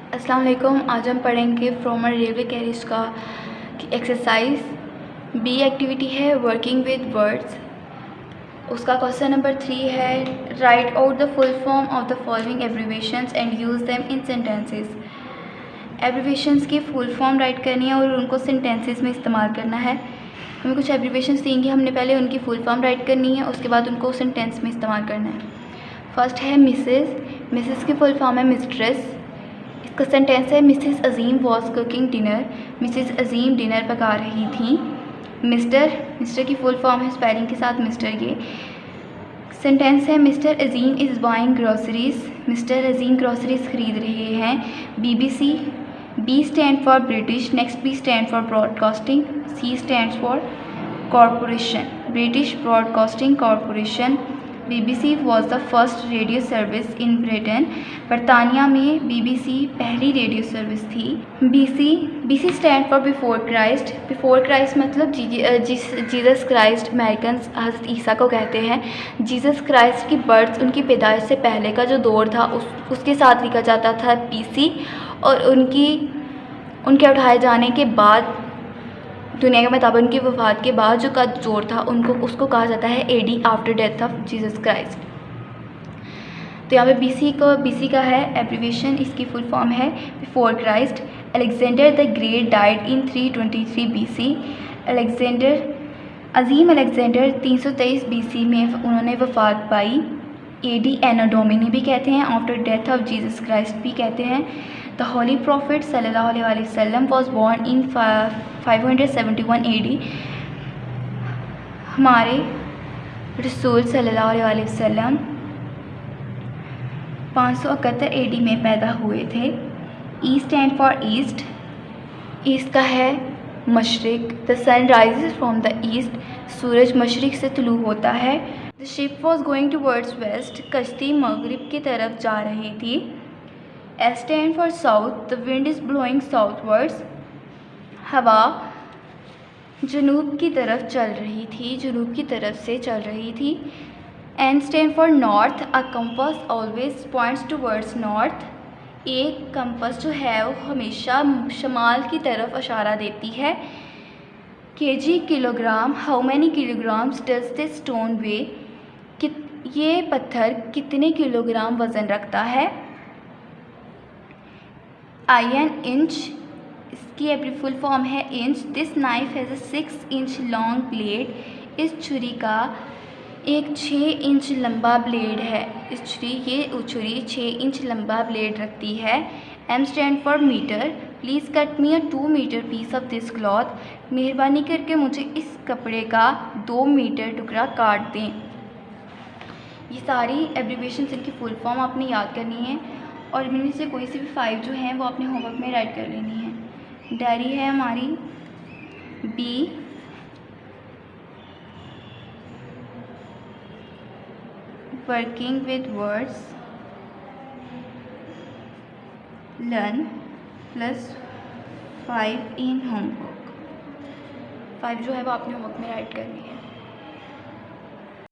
अस्सलाम वालेकुम। आज हम पढ़ेंगे फ्रॉम अ रेलवे कैरियर का एक्सरसाइज बी एक्टिविटी है वर्किंग विद वर्ड्स। उसका क्वेश्चन नंबर 3 है right out the full form of the following abbreviations and use them in sentences. Abbreviations की फुल फॉर्म राइट करनी है और उनको सेंटेंसेस में इस्तेमाल करना है। हमें कुछ एब्रीविएशंस देंगे, हमने पहले उनकी फुल फॉर्म राइट करनी है, उसके बाद उनको सेंटेंस में इस्तेमाल करना है। फर्स्ट है मिसेस की फुल फॉर्म है मिस्ट्रेस। इसका सेंटेंस है missus Azeem was cooking dinner. Missus Azeem dinner पका रही थी। मिस्टर की फुल फॉर्म है स्पेलिंग के साथ मिस्टर। ये सेंटेंस है mister Azeem is buying groceries. Mister Azeem groceries ख़रीद रहे हैं। BBC, B stand for British, next B stand for broadcasting, C stand for corporation, British broadcasting corporation. BBC was the first radio service in Britain. बरतानिया में BBC पहली radio service थी। BC stand for before Christ. Before Christ मतलब Jesus Christ American हज़रत ईसा को कहते हैं। जीसस क्राइस्ट की बर्थ, उनकी पैदाइश से पहले का जो दौर था उसके साथ लिखा जाता था BC, और उनके उठाए जाने के बाद दुनिया के मुताबिक उनकी वफ़ात के बाद जो का जोर था उसको कहा जाता है AD, after death of Jesus Christ. तो यहाँ पे BC का है एब्रीविएशन, इसकी फुल फॉर्म है before Christ. Alexander the great died in 323 BC। अजीम अलेक्जेंडर 323 BC में उन्होंने वफ़ात पाई। AD एनो डोमिनी भी कहते हैं, after death of Jesus Christ भी कहते हैं। द होली प्रॉफिट सल्लल्लाहु अलैहि वसल्लम वॉज बॉर्न इन 571 AD। हमारे रसूल सल्लल्लाहु अलैहि वसल्लम 571 AD में पैदा हुए थे। E stand for east. East का है मशरिक। The sun rises from the east. सूरज मशरिक से तुलू होता है। The ship was going towards west. कश्ती मगरिब की तरफ जा रही थी। S stand for south. The wind is blowing southwards. हवा जनूब की तरफ चल रही थी, जनूब की तरफ से चल रही थी। N stand for north. A compass always points towards north. एक कंपास जो है वो हमेशा शमाल की तरफ इशारा देती है। KG kilogram. How many kilograms does this stone weigh. ये पत्थर कितने किलोग्राम वज़न रखता है। IN inch. इसकी एवरी फुल फॉर्म है inch. This knife has a 6 inch long blade. इस छुरी का एक 6 इंच लंबा ब्लेड है। ये छुरी 6 इंच लंबा ब्लेड रखती है। M stand for metre. Please cut me a 2 metre piece of this cloth. मेहरबानी करके मुझे इस कपड़े का 2 मीटर टुकड़ा काट दें। ये सारी एब्रीविएशंस, इनकी फुल फॉर्म आपने याद करनी है और इनमें से कोई सी भी 5 जो हैं वो अपने होमवर्क में राइट कर लेनी है। डायरी है हमारी B, working with words, learn +5 in homework. 5 जो है वो आपने होमवर्क में राइट करनी है।